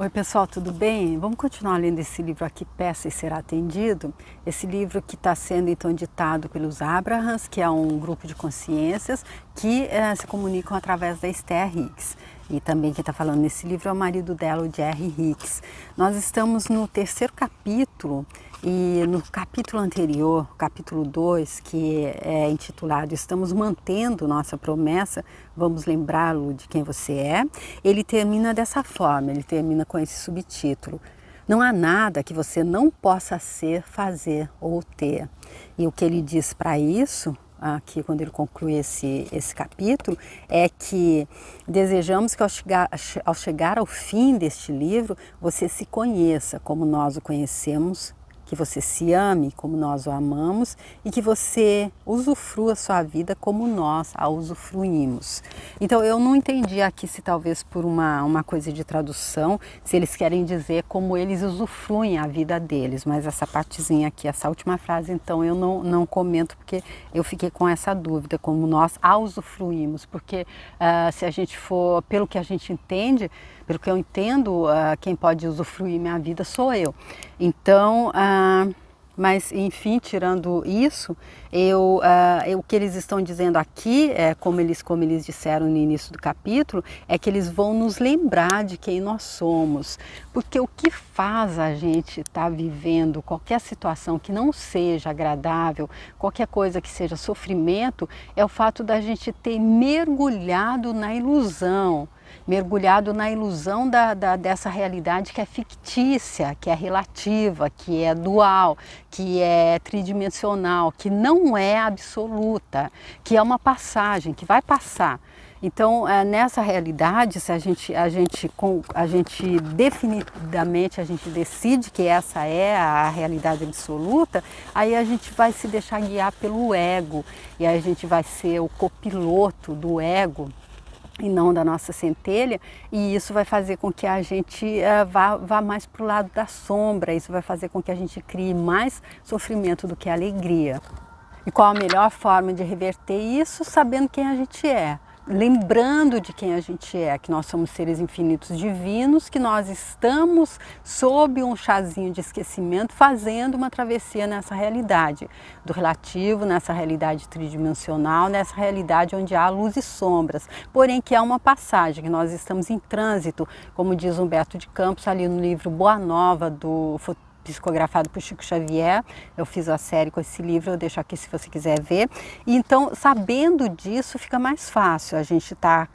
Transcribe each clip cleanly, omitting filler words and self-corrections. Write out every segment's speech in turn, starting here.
Oi pessoal, tudo bem? Vamos continuar lendo esse livro aqui, Peça e Será Atendido. Esse livro que está sendo então ditado pelos Abrahams, que é um grupo de consciências que se comunicam através da Esther Hicks. E também quem está falando nesse livro é o marido dela, o Jerry Hicks. Nós estamos no terceiro capítulo e no capítulo anterior, capítulo 2, que é intitulado Estamos Mantendo Nossa Promessa, vamos lembrá-lo de quem você é, ele termina dessa forma, ele termina com esse subtítulo: não há nada que você não possa ser, fazer ou ter. E o que ele diz para isso, aqui quando ele conclui esse capítulo, é que desejamos que ao chegar ao fim deste livro, você se conheça como nós o conhecemos, que você se ame como nós o amamos e que você usufrua sua vida como nós a usufruímos. Então eu não entendi aqui se talvez por uma coisa de tradução, se eles querem dizer como eles usufruem a vida deles, mas essa partezinha aqui, essa última frase, então eu não comento porque eu fiquei com essa dúvida, como nós a usufruímos, porque se a gente for, pelo que a gente entende, pelo que eu entendo, quem pode usufruir minha vida sou eu. Então, mas enfim, tirando isso, o que eles estão dizendo aqui, como eles disseram no início do capítulo, é que eles vão nos lembrar de quem nós somos. Porque o que faz a gente estar vivendo qualquer situação que não seja agradável, qualquer coisa que seja sofrimento, é o fato da gente ter mergulhado na ilusão dessa realidade que é fictícia, que é relativa, que é dual, que é tridimensional, que não é absoluta, que é uma passagem, que vai passar. Então, nessa realidade, se a gente definidamente a gente decide que essa é a realidade absoluta, aí a gente vai se deixar guiar pelo ego, e aí a gente vai ser o copiloto do ego e não da nossa centelha, e isso vai fazer com que a gente vá mais para o lado da sombra, isso vai fazer com que a gente crie mais sofrimento do que alegria. E qual a melhor forma de reverter isso? Sabendo quem a gente é, lembrando de quem a gente é, que nós somos seres infinitos divinos, que nós estamos sob um chazinho de esquecimento fazendo uma travessia nessa realidade do relativo, nessa realidade tridimensional, nessa realidade onde há luz e sombras, porém que é uma passagem, que nós estamos em trânsito, como diz Humberto de Campos ali no livro Boa Nova, psicografado por Chico Xavier. Eu fiz a série com esse livro, eu deixo aqui se você quiser ver. E então, sabendo disso, fica mais fácil a gente estar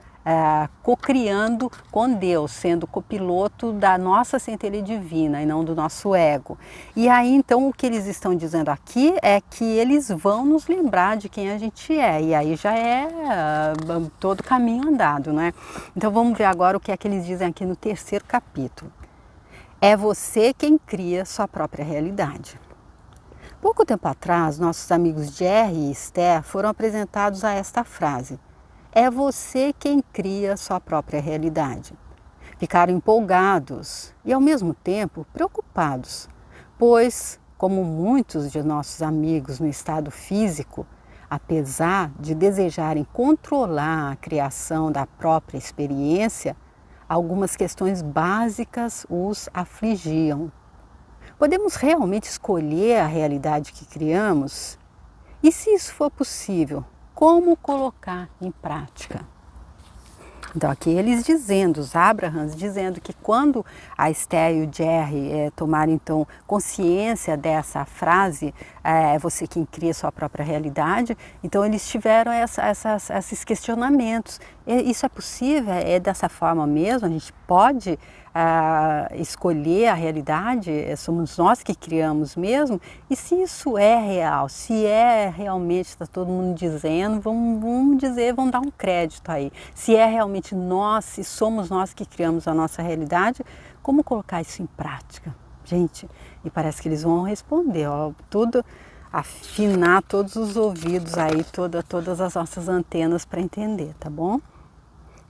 co-criando com Deus, sendo copiloto da nossa centelha divina e não do nosso ego. E aí, então, o que eles estão dizendo aqui é que eles vão nos lembrar de quem a gente é, e aí já é todo caminho andado, né? Então, vamos ver agora o que é que eles dizem aqui no terceiro capítulo. É você quem cria sua própria realidade. Pouco tempo atrás, nossos amigos Jerry e Esther foram apresentados a esta frase: é você quem cria sua própria realidade. Ficaram empolgados e, ao mesmo tempo, preocupados, pois, como muitos de nossos amigos no estado físico, apesar de desejarem controlar a criação da própria experiência, algumas questões básicas os afligiam. Podemos realmente escolher a realidade que criamos? E se isso for possível, como colocar em prática? Então aqui eles dizendo, os Abrahams dizendo que quando a Esther e o Jerry tomaram então consciência dessa frase, é você quem cria sua própria realidade, então eles tiveram esses questionamentos. Isso é possível? É dessa forma mesmo? A gente pode escolher a realidade? Somos nós que criamos mesmo? E se isso é real, se é realmente, está todo mundo dizendo, vamos dizer, vamos dar um crédito aí. Se é realmente nós, se somos nós que criamos a nossa realidade, como colocar isso em prática? Gente, e parece que eles vão responder, tudo, afinar todos os ouvidos aí, todas as nossas antenas para entender, tá bom?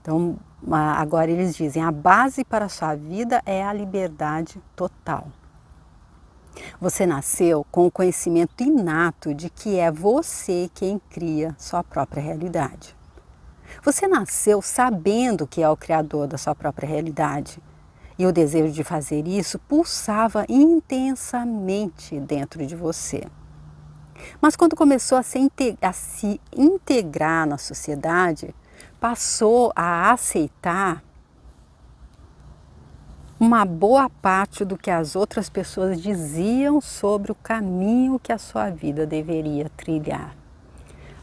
Então, agora eles dizem, a base para a sua vida é a liberdade total. Você nasceu com o conhecimento inato de que é você quem cria sua própria realidade. Você nasceu sabendo que é o criador da sua própria realidade. E o desejo de fazer isso pulsava intensamente dentro de você. Mas quando começou a se integrar na sociedade, passou a aceitar uma boa parte do que as outras pessoas diziam sobre o caminho que a sua vida deveria trilhar.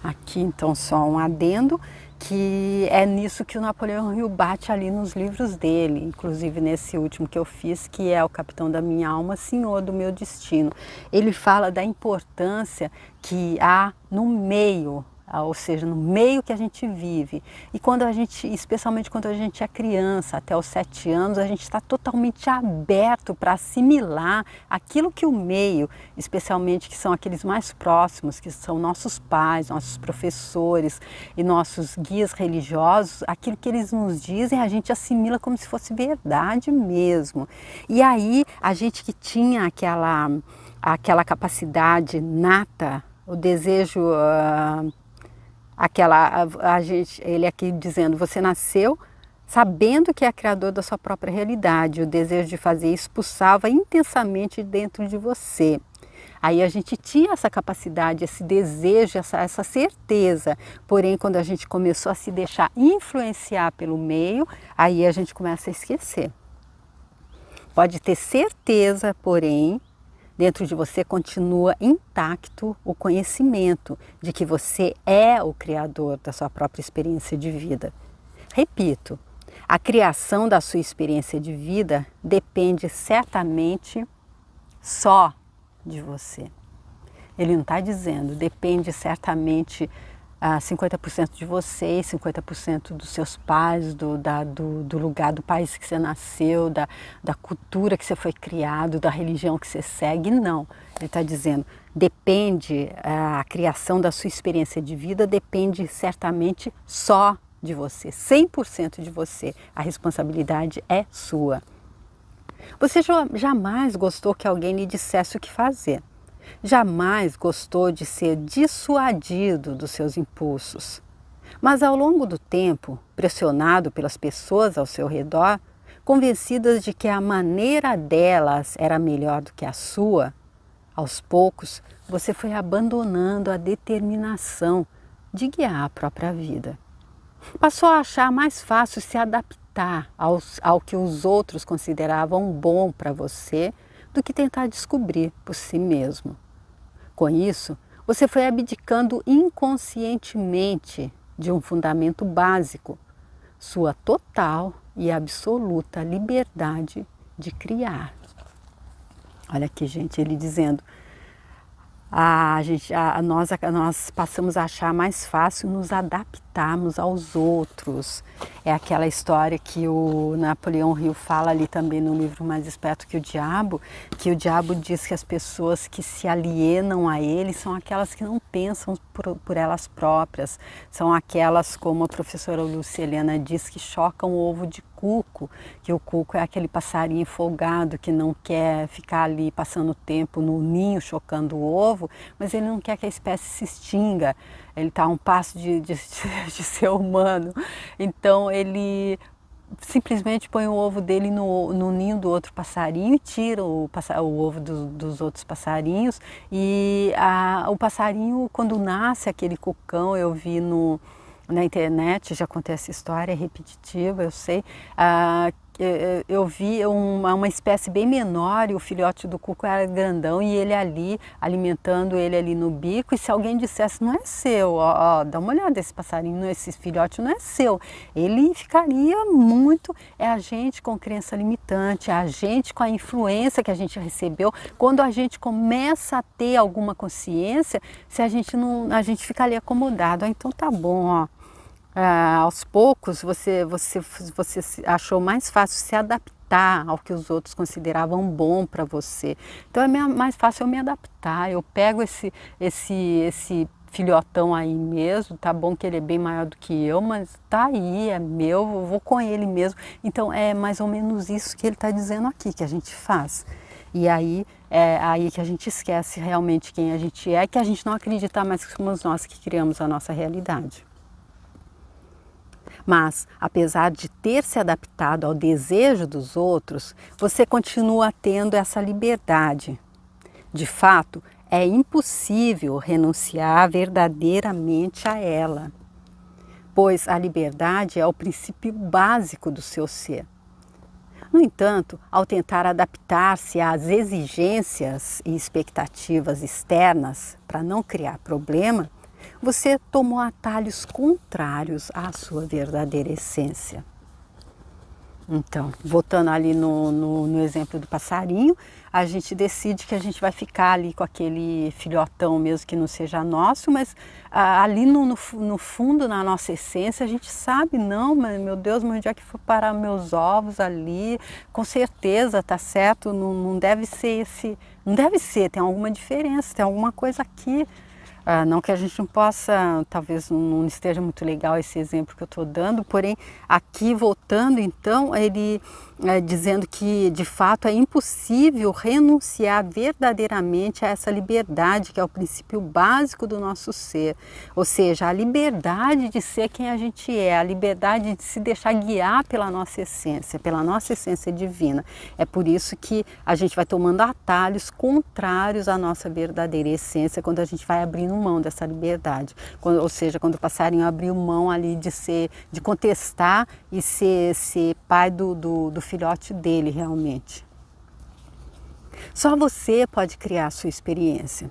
Aqui então só um adendo, que é nisso que o Napoleão Hill bate ali nos livros dele, inclusive nesse último que eu fiz, que é O Capitão da Minha Alma, Senhor do Meu Destino. Ele fala da importância que há no meio, ou seja, no meio que a gente vive. E quando a gente, especialmente quando a gente é criança, até os 7 anos, a gente está totalmente aberto para assimilar aquilo que o meio, especialmente que são aqueles mais próximos, que são nossos pais, nossos professores e nossos guias religiosos, aquilo que eles nos dizem, a gente assimila como se fosse verdade mesmo. E aí, a gente que tinha aquela capacidade nata, o desejo... ele aqui dizendo, você nasceu sabendo que é criador da sua própria realidade. O desejo de fazer isso pulsava intensamente dentro de você. Aí a gente tinha essa capacidade, esse desejo, essa certeza. Porém, quando a gente começou a se deixar influenciar pelo meio, aí a gente começa a esquecer. Pode ter certeza, porém, dentro de você continua intacto o conhecimento de que você é o criador da sua própria experiência de vida. Repito, a criação da sua experiência de vida depende certamente só de você. Ele não está dizendo, depende certamente 50% de você, 50% dos seus pais, do lugar, do país que você nasceu, da cultura que você foi criado, da religião que você segue. Não, ele está dizendo, depende, a criação da sua experiência de vida depende certamente só de você, 100% de você. A responsabilidade é sua. Você jamais gostou que alguém lhe dissesse o que fazer. Jamais gostou de ser dissuadido dos seus impulsos. Mas ao longo do tempo, pressionado pelas pessoas ao seu redor, convencidas de que a maneira delas era melhor do que a sua, aos poucos você foi abandonando a determinação de guiar a própria vida. Passou a achar mais fácil se adaptar ao que os outros consideravam bom para você do que tentar descobrir por si mesmo. Com isso, você foi abdicando inconscientemente de um fundamento básico, sua total e absoluta liberdade de criar. Olha aqui, gente, ele dizendo, nós passamos a achar mais fácil nos adaptarmos aos outros. É aquela história que o Napoleão Hill fala ali também no livro Mais Esperto que o Diabo diz que as pessoas que se alienam a ele são aquelas que não pensam por elas próprias, são aquelas, como a professora Lúcia Helena diz, que chocam o ovo de cuco, que o cuco é aquele passarinho folgado que não quer ficar ali passando tempo no ninho chocando o ovo, mas ele não quer que a espécie se extinga, ele está a um passo de ser humano, então ele simplesmente põe o ovo dele no ninho do outro passarinho e tira o ovo dos outros passarinhos, e o passarinho, quando nasce aquele cucão, eu vi na internet, já contei essa história, é repetitiva, eu sei, eu vi uma espécie bem menor e o filhote do cuco era grandão e ele ali, alimentando ele ali no bico, e se alguém dissesse, não é seu, dá uma olhada esse passarinho, esse filhote não é seu, ele ficaria muito, é a gente com crença limitante, é a gente com a influência que a gente recebeu, quando a gente começa a ter alguma consciência, se a gente fica ali acomodado, então tá bom, aos poucos você achou mais fácil se adaptar ao que os outros consideravam bom para você. Então é mais fácil eu me adaptar. Eu pego esse filhotão aí mesmo, tá bom que ele é bem maior do que eu, mas tá aí, é meu, eu vou com ele mesmo. Então é mais ou menos isso que ele está dizendo aqui, que a gente faz. E aí é aí que a gente esquece realmente quem a gente é, que a gente não acredita mais que somos nós que criamos a nossa realidade. Mas, apesar de ter se adaptado ao desejo dos outros, você continua tendo essa liberdade. De fato, é impossível renunciar verdadeiramente a ela, pois a liberdade é o princípio básico do seu ser. No entanto, ao tentar adaptar-se às exigências e expectativas externas para não criar problema, você tomou atalhos contrários à sua verdadeira essência. Então, voltando ali no exemplo do passarinho, a gente decide que a gente vai ficar ali com aquele filhotão mesmo que não seja nosso, mas ali no fundo, na nossa essência, a gente sabe, não, mas, meu Deus, mas onde é que foi parar meus ovos ali? Com certeza, tá certo, não deve ser esse, não deve ser, tem alguma diferença, tem alguma coisa aqui. Não que a gente não possa, talvez não esteja muito legal esse exemplo que eu estou dando, porém aqui voltando então, ele dizendo que de fato é impossível renunciar verdadeiramente a essa liberdade que é o princípio básico do nosso ser, ou seja, a liberdade de ser quem a gente é, a liberdade de se deixar guiar pela nossa essência divina. É por isso que a gente vai tomando atalhos contrários à nossa verdadeira essência quando a gente vai abrindo mão dessa liberdade, ou seja, quando o passarinho abriu mão ali de contestar e ser pai do filhote dele realmente. Só você pode criar a sua experiência.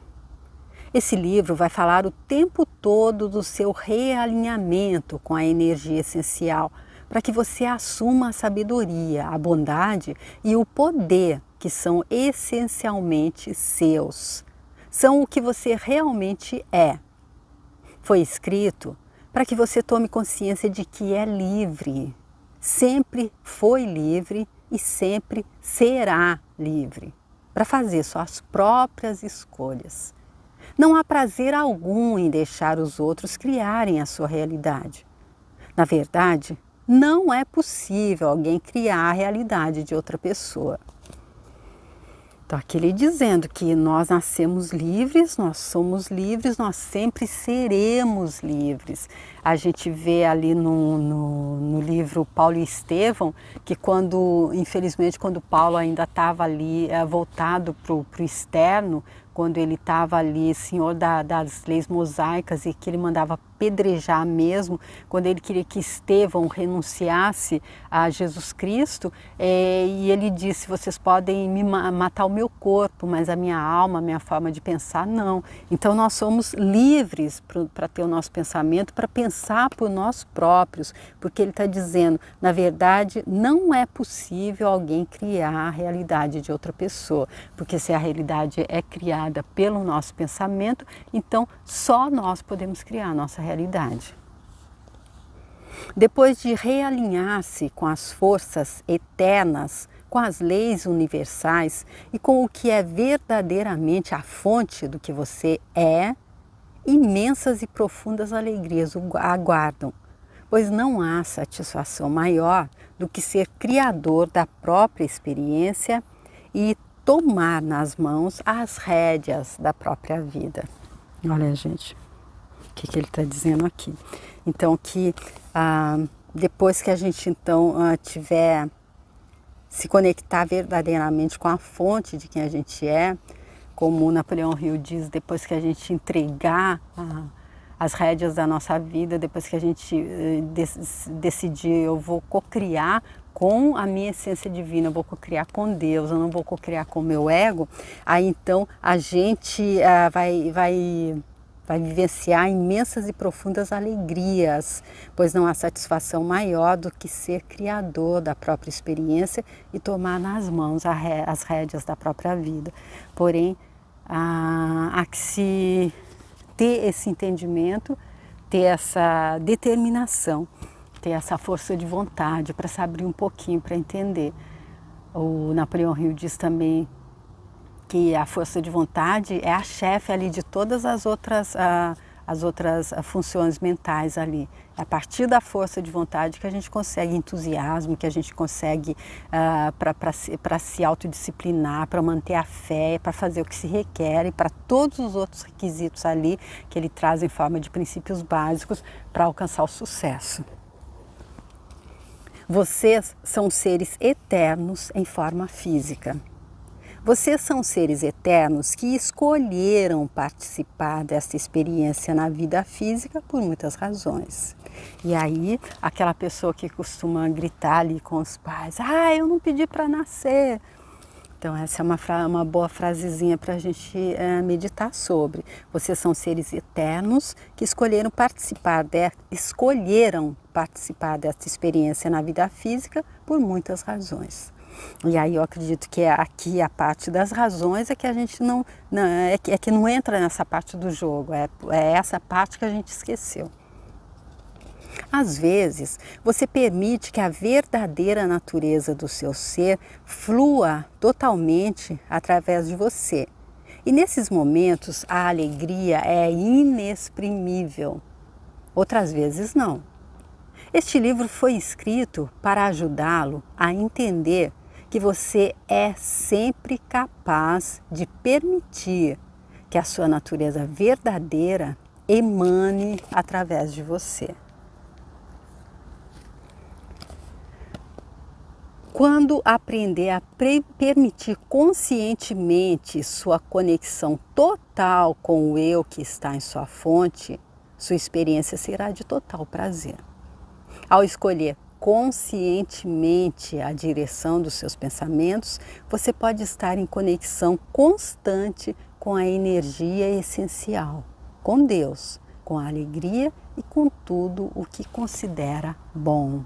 Esse livro vai falar o tempo todo do seu realinhamento com a energia essencial, para que você assuma a sabedoria, a bondade e o poder que são essencialmente seus. São o que você realmente é. Foi escrito para que você tome consciência de que é livre. Sempre foi livre e sempre será livre para fazer suas próprias escolhas. Não há prazer algum em deixar os outros criarem a sua realidade. Na verdade, não é possível alguém criar a realidade de outra pessoa. Então, aqui ele dizendo que nós nascemos livres, nós somos livres, nós sempre seremos livres. A gente vê ali no livro Paulo e Estevão, que infelizmente, quando Paulo ainda estava ali voltado para o externo, quando ele estava ali, senhor das leis mosaicas e que ele mandava apedrejar mesmo, quando ele queria que Estevão renunciasse a Jesus Cristo, e ele disse, vocês podem me matar o meu corpo, mas a minha alma, a minha forma de pensar, não. Então nós somos livres para ter o nosso pensamento, para pensar por nós próprios, porque ele está dizendo, na verdade, não é possível alguém criar a realidade de outra pessoa, porque se a realidade é criada pelo nosso pensamento, então só nós podemos criar a nossa realidade. Depois de realinhar-se com as forças eternas, com as leis universais e com o que é verdadeiramente a fonte do que você é, imensas e profundas alegrias o aguardam, pois não há satisfação maior do que ser criador da própria experiência e tomar nas mãos as rédeas da própria vida. Olha, gente, o que ele está dizendo aqui? Então, que depois que a gente então tiver se conectar verdadeiramente com a fonte de quem a gente é, como Napoleão Hill diz, depois que a gente entregar as rédeas da nossa vida, depois que a gente decidir, eu vou cocriar com a minha essência divina, eu vou cocriar com Deus, eu não vou cocriar com o meu ego, aí então a gente vai vivenciar imensas e profundas alegrias, pois não há satisfação maior do que ser criador da própria experiência e tomar nas mãos as rédeas da própria vida. Porém, há que se ter esse entendimento, ter essa determinação, ter essa força de vontade para se abrir um pouquinho, para entender. O Napoleão Hill diz também que a força de vontade é a chefe ali de todas as outras funções mentais ali. É a partir da força de vontade que a gente consegue entusiasmo, que a gente consegue para se autodisciplinar, para manter a fé, para fazer o que se requer e para todos os outros requisitos ali que ele traz em forma de princípios básicos para alcançar o sucesso. Vocês são seres eternos em forma física. Vocês são seres eternos que escolheram participar dessa experiência na vida física por muitas razões. E aí, aquela pessoa que costuma gritar ali com os pais, eu não pedi para nascer. Então essa é uma boa frasezinha para a gente meditar sobre. Vocês são seres eternos que escolheram participar dessa experiência na vida física por muitas razões. E aí eu acredito que aqui a parte das razões é que a gente não entra nessa parte do jogo, é essa parte que a gente esqueceu. Às vezes, você permite que a verdadeira natureza do seu ser flua totalmente através de você. E nesses momentos, a alegria é inexprimível. Outras vezes, não. Este livro foi escrito para ajudá-lo a entender que você é sempre capaz de permitir que a sua natureza verdadeira emane através de você. Quando aprender a permitir conscientemente sua conexão total com o eu que está em sua fonte, sua experiência será de total prazer. Ao escolher conscientemente a direção dos seus pensamentos, você pode estar em conexão constante com a energia essencial, com Deus, com a alegria e com tudo o que considera bom.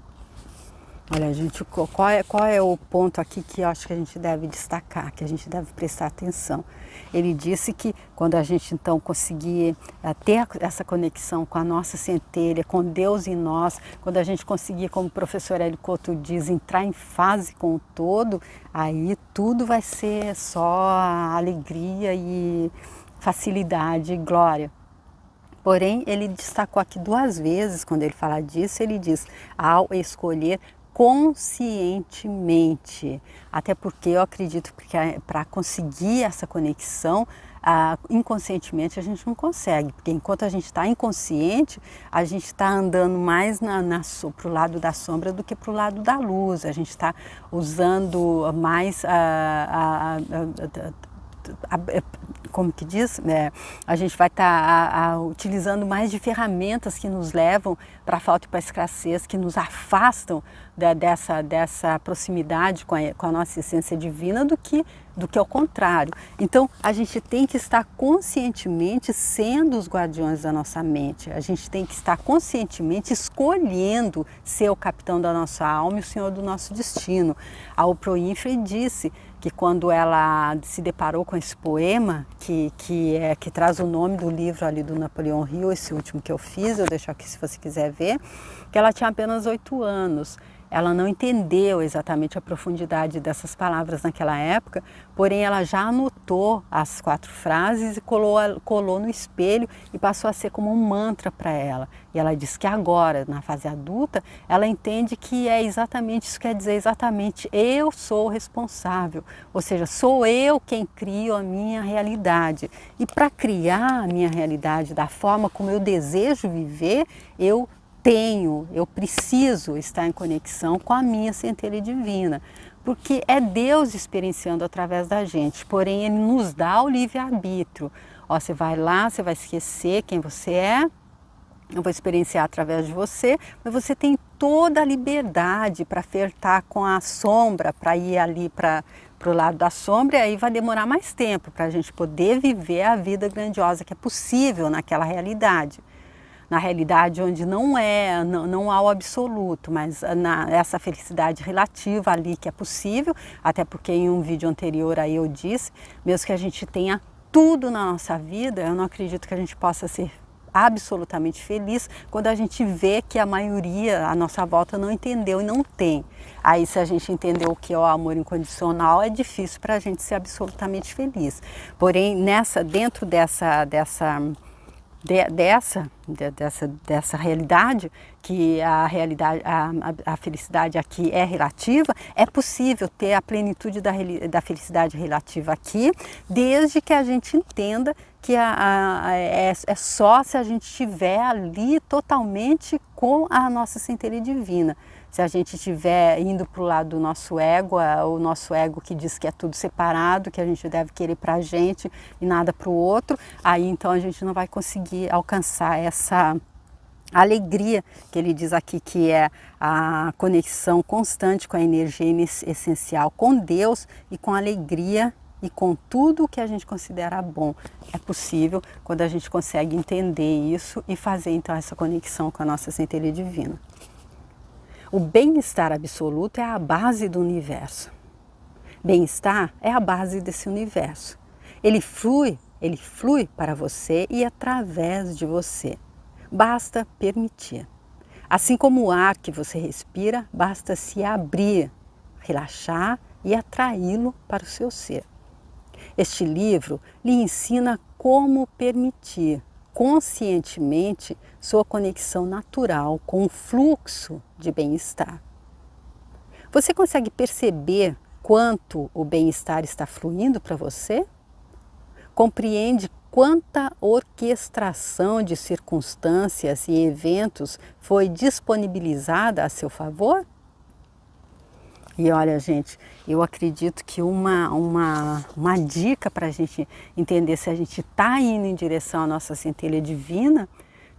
Olha, gente, qual é o ponto aqui que eu acho que a gente deve destacar, que a gente deve prestar atenção? Ele disse que quando a gente então conseguir ter essa conexão com a nossa centelha, com Deus em nós, quando a gente conseguir, como o professor Hélio Couto diz, entrar em fase com o todo, aí tudo vai ser só alegria e facilidade e glória. Porém, ele destacou aqui 2 vezes, quando ele fala disso, ele diz, ao escolher conscientemente, até porque eu acredito que para conseguir essa conexão, inconscientemente a gente não consegue, porque enquanto a gente está inconsciente, a gente está andando mais para o lado da sombra do que para o lado da luz, a gente está usando mais como que diz? A gente vai estar utilizando mais de ferramentas que nos levam para a falta e para a escassez, que nos afastam dessa proximidade com a nossa essência divina do que ao contrário. Então, a gente tem que estar conscientemente sendo os guardiões da nossa mente. A gente tem que estar conscientemente escolhendo ser o capitão da nossa alma e o senhor do nosso destino. A Oprah Winfrey disse que quando ela se deparou com esse poema, que traz o nome do livro ali do Napoleão Hill, esse último que eu fiz, eu deixo aqui se você quiser ver, que ela tinha apenas 8 anos. Ela não entendeu exatamente a profundidade dessas palavras naquela época, porém ela já anotou as 4 frases e colou no espelho e passou a ser como um mantra para ela. E ela diz que agora, na fase adulta, ela entende que isso quer dizer exatamente eu sou o responsável, ou seja, sou eu quem crio a minha realidade. E para criar a minha realidade da forma como eu desejo viver, eu preciso estar em conexão com a minha centelha divina, porque é Deus experienciando através da gente, porém Ele nos dá o livre-arbítrio. Você vai lá, você vai esquecer quem você é, eu vou experienciar através de você, mas você tem toda a liberdade para flertar com a sombra, para ir ali para o lado da sombra, e aí vai demorar mais tempo para a gente poder viver a vida grandiosa que é possível naquela realidade. Na realidade onde não há o absoluto, mas essa felicidade relativa ali que é possível, até porque em um vídeo anterior aí eu disse, mesmo que a gente tenha tudo na nossa vida, eu não acredito que a gente possa ser absolutamente feliz quando a gente vê que a maioria à nossa volta não entendeu e não tem. Aí se a gente entendeu o que é o amor incondicional, é difícil para a gente ser absolutamente feliz. Porém, dentro dessa realidade, que a felicidade aqui é relativa, é possível ter a plenitude da felicidade relativa aqui, desde que a gente entenda que é só se a gente estiver ali totalmente com a nossa centelha divina. Se a gente estiver indo para o lado do nosso ego, o nosso ego que diz que é tudo separado, que a gente deve querer para a gente e nada para o outro, aí então a gente não vai conseguir alcançar essa alegria que ele diz aqui, que é a conexão constante com a energia essencial, com Deus e com a alegria e com tudo que a gente considera bom. É possível quando a gente consegue entender isso e fazer então essa conexão com a nossa centelha divina. O bem-estar absoluto é a base do universo. Bem-estar é a base desse universo. Ele flui para você e através de você. Basta permitir. Assim como o ar que você respira, basta se abrir, relaxar e atraí-lo para o seu ser. Este livro lhe ensina como permitir conscientemente sua conexão natural com o fluxo de bem-estar. Você consegue perceber quanto o bem-estar está fluindo para você? Compreende quanta orquestração de circunstâncias e eventos foi disponibilizada a seu favor? E olha, gente, eu acredito que uma dica para a gente entender se a gente está indo em direção à nossa centelha divina,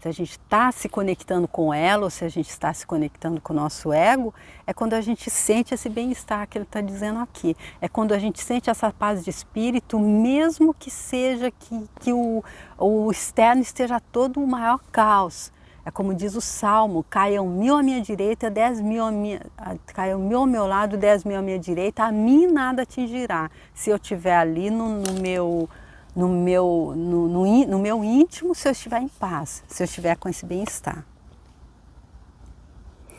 se a gente está se conectando com ela ou se a gente está se conectando com o nosso ego, é quando a gente sente esse bem-estar que ele está dizendo aqui. É quando a gente sente essa paz de espírito, mesmo que seja que o externo esteja todo o maior caos. É como diz o Salmo, caiam 1000 à minha direita, 10.000 caiam 1000 ao meu lado, 10.000 à minha direita, a mim nada atingirá. Se eu estiver ali no meu íntimo, se eu estiver em paz, se eu estiver com esse bem-estar.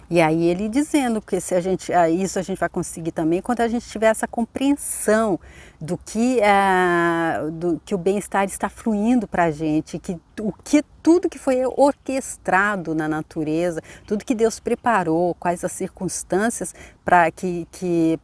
E aí ele dizendo que isso a gente vai conseguir também quando a gente tiver essa compreensão do que o bem-estar está fluindo para a gente, que tudo que foi orquestrado na natureza, tudo que Deus preparou, quais as circunstâncias que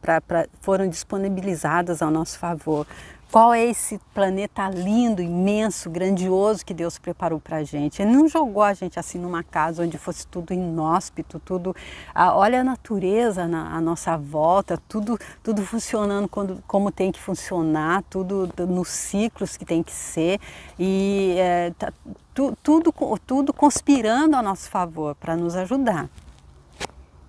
foram disponibilizadas ao nosso favor. Qual é esse planeta lindo, imenso, grandioso que Deus preparou para a gente? Ele não jogou a gente assim numa casa onde fosse tudo inóspito, tudo... olha a natureza à nossa volta, tudo funcionando como tem que funcionar, tudo nos ciclos que tem que ser e tudo conspirando a nosso favor para nos ajudar.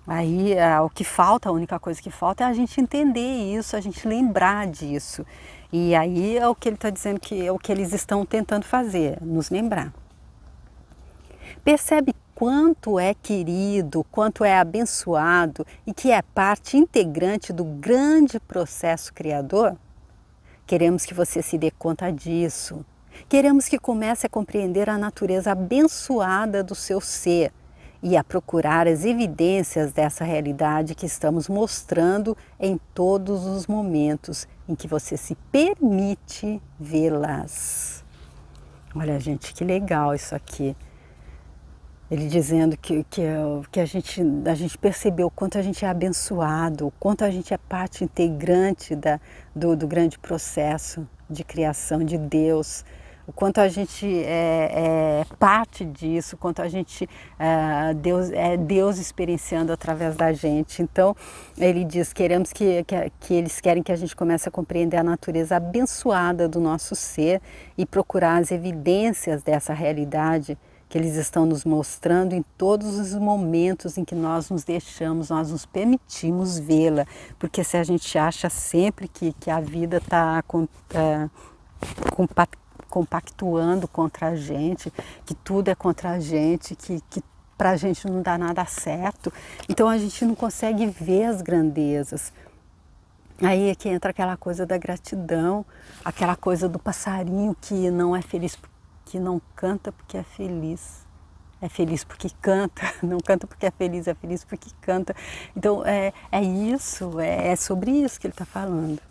Aí o que falta, a única coisa que falta é a gente entender isso, a gente lembrar disso. E aí é o que ele está dizendo que é o que eles estão tentando fazer, nos lembrar. Percebe quanto é querido, quanto é abençoado e que é parte integrante do grande processo criador? Queremos que você se dê conta disso. Queremos que comece a compreender a natureza abençoada do seu ser e a procurar as evidências dessa realidade que estamos mostrando em todos os momentos em que você se permite vê-las. Olha, gente, que legal isso aqui. Ele dizendo que a gente percebeu o quanto a gente é abençoado, o quanto a gente é parte integrante do grande processo de criação de Deus, o quanto a gente é parte disso, o quanto a gente Deus experienciando através da gente. Então, ele diz, que eles querem que a gente comece a compreender a natureza abençoada do nosso ser e procurar as evidências dessa realidade que eles estão nos mostrando em todos os momentos em que nós nos permitimos vê-la. Porque se a gente acha sempre que a vida está compactuando contra a gente, que tudo é contra a gente, que para a gente não dá nada certo, então a gente não consegue ver as grandezas. Aí é que entra aquela coisa da gratidão, aquela coisa do passarinho que não é feliz, que não canta porque é feliz. É feliz porque canta, não canta porque é feliz porque canta. Então é sobre isso que ele está falando.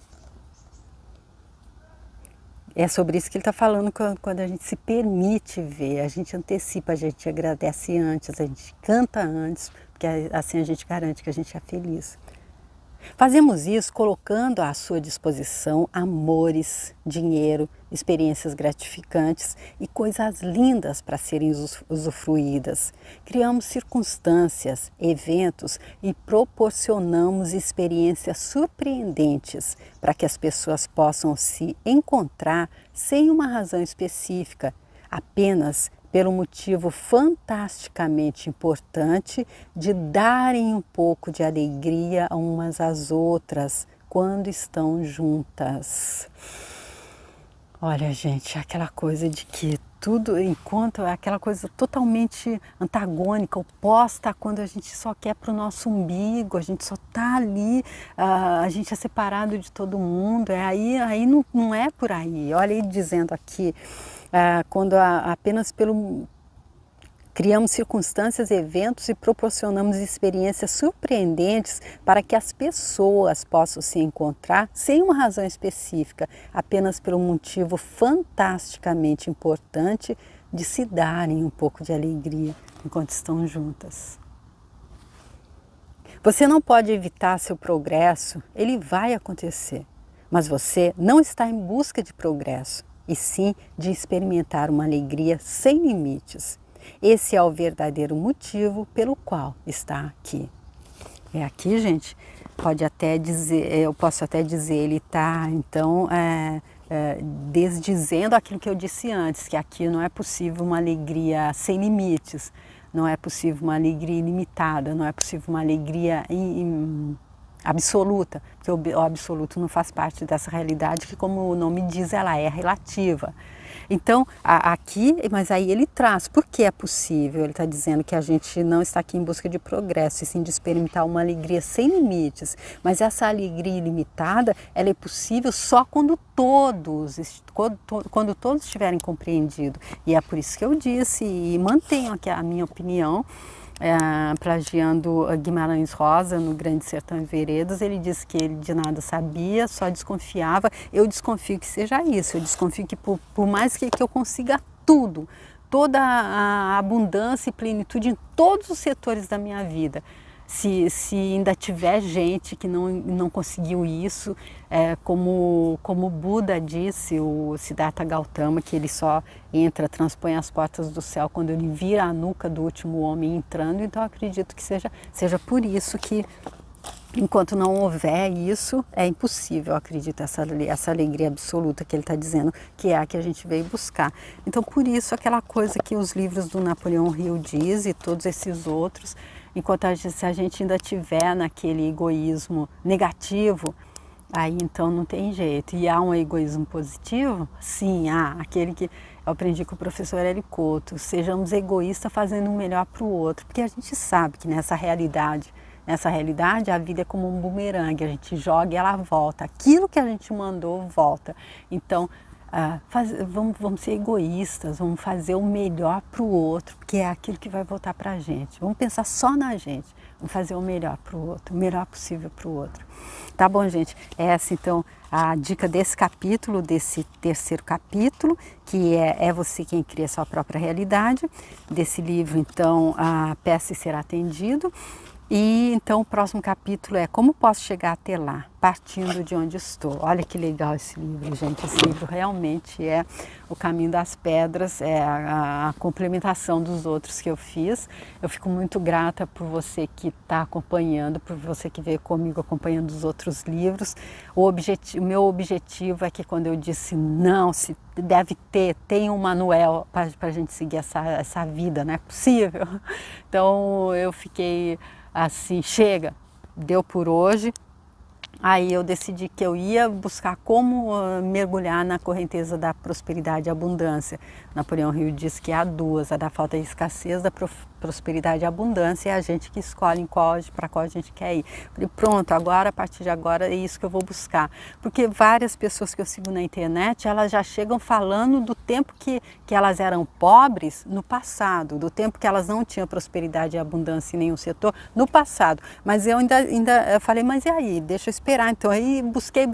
É sobre isso que ele está falando quando a gente se permite ver, a gente antecipa, a gente agradece antes, a gente canta antes, porque assim a gente garante que a gente é feliz. Fazemos isso colocando à sua disposição amores, dinheiro, experiências gratificantes e coisas lindas para serem usufruídas. Criamos circunstâncias, eventos e proporcionamos experiências surpreendentes para que as pessoas possam se encontrar sem uma razão específica, apenas pelo motivo fantasticamente importante de darem um pouco de alegria umas às outras quando estão juntas. Olha, gente, aquela coisa de que tudo, enquanto aquela coisa totalmente antagônica, oposta a quando a gente só quer para o nosso umbigo, a gente só está ali, a gente é separado de todo mundo, aí não é por aí. Olha ele dizendo aqui, quando apenas criamos circunstâncias, eventos e proporcionamos experiências surpreendentes para que as pessoas possam se encontrar sem uma razão específica, apenas por um motivo fantasticamente importante de se darem um pouco de alegria enquanto estão juntas. Você não pode evitar seu progresso, ele vai acontecer, mas você não está em busca de progresso, e sim de experimentar uma alegria sem limites. Esse é o verdadeiro motivo pelo qual está aqui. Aqui, gente, pode até dizer, eu posso até dizer, ele está, então, desdizendo aquilo que eu disse antes, que aqui não é possível uma alegria sem limites, não é possível uma alegria ilimitada, não é possível uma alegria absoluta, porque o absoluto não faz parte dessa realidade que, como o nome diz, ela é relativa. Então, aqui, mas aí ele traz, por que é possível? Ele está dizendo que a gente não está aqui em busca de progresso, e sim de experimentar uma alegria sem limites, mas essa alegria ilimitada, ela é possível só quando todos estiverem compreendidos. E é por isso que eu disse, e mantenho aqui a minha opinião, plagiando Guimarães Rosa no Grande Sertão e Veredas, ele disse que ele de nada sabia, só desconfiava. Eu desconfio que seja isso, eu desconfio que por mais que eu consiga tudo, toda a abundância e plenitude em todos os setores da minha vida, se ainda tiver gente que não conseguiu isso, como o Buda disse, o Siddhartha Gautama, que ele só transpõe as portas do céu quando ele vira a nuca do último homem entrando. Então eu acredito que seja por isso que, enquanto não houver isso, é impossível, eu acredito, essa alegria absoluta que ele está dizendo, que é a que a gente veio buscar. Então, por isso, aquela coisa que os livros do Napoleão Hill diz e todos esses outros, enquanto se a gente ainda tiver naquele egoísmo negativo, aí então não tem jeito. E há um egoísmo positivo? Sim, há. Aquele que eu aprendi com o professor Hélio Couto, sejamos egoístas fazendo o melhor para o outro, porque a gente sabe que nessa realidade a vida é como um bumerangue, a gente joga e ela volta. Aquilo que a gente mandou volta. Então, vamos ser egoístas, vamos fazer o melhor para o outro, porque é aquilo que vai voltar para a gente. Vamos pensar só na gente, vamos fazer o melhor para o outro, o melhor possível para o outro. Tá bom, gente? Essa, então, a dica desse capítulo, desse terceiro capítulo, que é você quem cria sua própria realidade. Desse livro, então, Peça e Será Atendido. E então o próximo capítulo é Como Posso Chegar até lá, partindo de onde estou. Olha que legal esse livro, gente. Esse livro realmente é o caminho das pedras, é a complementação dos outros que eu fiz. Eu fico muito grata por você que está acompanhando, por você que veio comigo acompanhando os outros livros. O meu objetivo é que, quando eu disse não, se deve tem um manual para a gente seguir essa vida, não é possível. Então eu fiquei assim, chega, deu por hoje. Aí eu decidi que eu ia buscar como mergulhar na correnteza da prosperidade e abundância. Napoleão Hill diz que há duas, a da falta e escassez, da prosperidade e abundância, é a gente que escolhe para qual a gente quer ir. Falei, pronto, agora, a partir de agora, é isso que eu vou buscar. Porque várias pessoas que eu sigo na internet, elas já chegam falando do tempo que elas eram pobres no passado, do tempo que elas não tinham prosperidade e abundância em nenhum setor no passado. Mas eu ainda falei, mas e aí? Deixa eu esperar. Então aí busquei,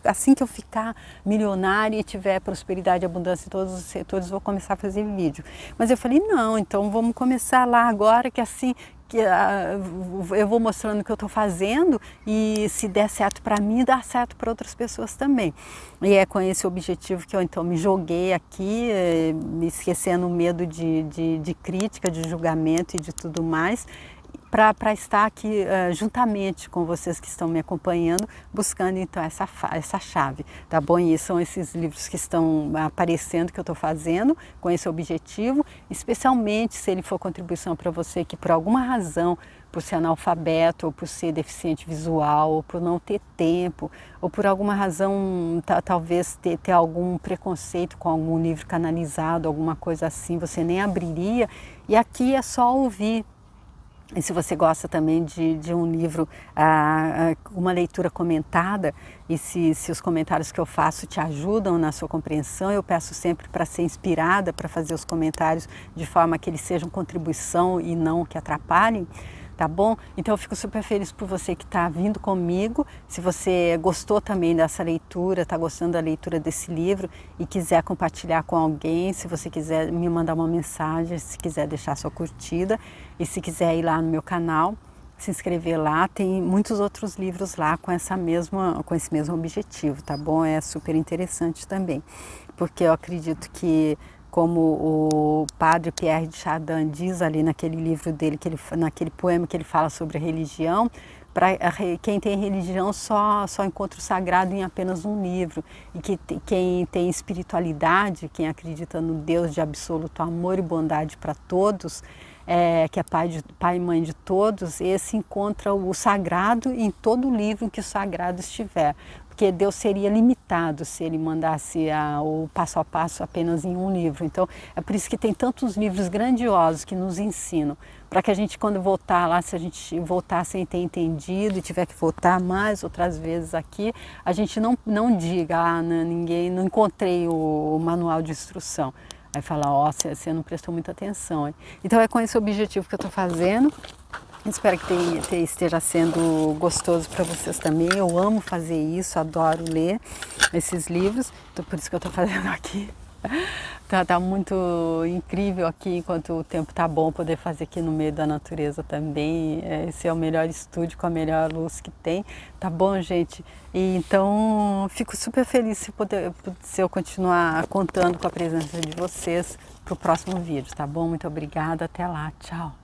assim que eu ficar milionária e tiver prosperidade e abundância em todos os setores, vou começar a fazer vídeo. Mas eu falei, não, então vamos começar lá agora, que assim eu vou mostrando o que eu estou fazendo e se der certo para mim, dá certo para outras pessoas também. E é com esse objetivo que eu então me joguei aqui, me esquecendo o medo de crítica, de julgamento e de tudo mais, para estar aqui juntamente com vocês que estão me acompanhando, buscando então essa chave, tá bom? E são esses livros que estão aparecendo, que eu estou fazendo com esse objetivo, especialmente se ele for contribuição para você que por alguma razão, por ser analfabeto, ou por ser deficiente visual, ou por não ter tempo, ou por alguma razão talvez ter algum preconceito com algum livro canalizado, alguma coisa assim, você nem abriria, e aqui é só ouvir. E se você gosta também de um livro, uma leitura comentada, e se os comentários que eu faço te ajudam na sua compreensão, eu peço sempre para ser inspirada, para fazer os comentários de forma que eles sejam contribuição e não que atrapalhem. Tá bom? Então eu fico super feliz por você que está vindo comigo. Se você gostou também dessa leitura, está gostando da leitura desse livro e quiser compartilhar com alguém, se você quiser me mandar uma mensagem, se quiser deixar sua curtida e se quiser ir lá no meu canal, se inscrever lá, tem muitos outros livros lá com esse mesmo objetivo, tá bom? É super interessante também, porque eu acredito que, como o padre Pierre de Chardin diz ali naquele livro dele, naquele poema que ele fala sobre a religião, quem tem religião só encontra o sagrado em apenas um livro, e que quem tem espiritualidade, quem acredita no Deus de absoluto amor e bondade para todos, que é pai e mãe de todos, esse encontra o sagrado em todo livro em que o sagrado estiver. Porque Deus seria limitado se ele mandasse o passo a passo apenas em um livro. Então, é por isso que tem tantos livros grandiosos que nos ensinam, para que a gente, quando voltar lá, se a gente voltar sem ter entendido e tiver que voltar mais outras vezes aqui, a gente não diga, ninguém, não encontrei o manual de instrução. Aí fala, você não prestou muita atenção. Hein? Então, é com esse objetivo que eu estou fazendo. Espero que esteja sendo gostoso para vocês também. Eu amo fazer isso, adoro ler esses livros, então por isso que eu estou fazendo aqui. Tá muito incrível aqui, enquanto o tempo tá bom, poder fazer aqui no meio da natureza também. Esse é o melhor estúdio com a melhor luz que tem, tá bom, gente? E então fico super feliz se eu continuar contando com a presença de vocês para o próximo vídeo, tá bom? Muito obrigada, até lá, tchau!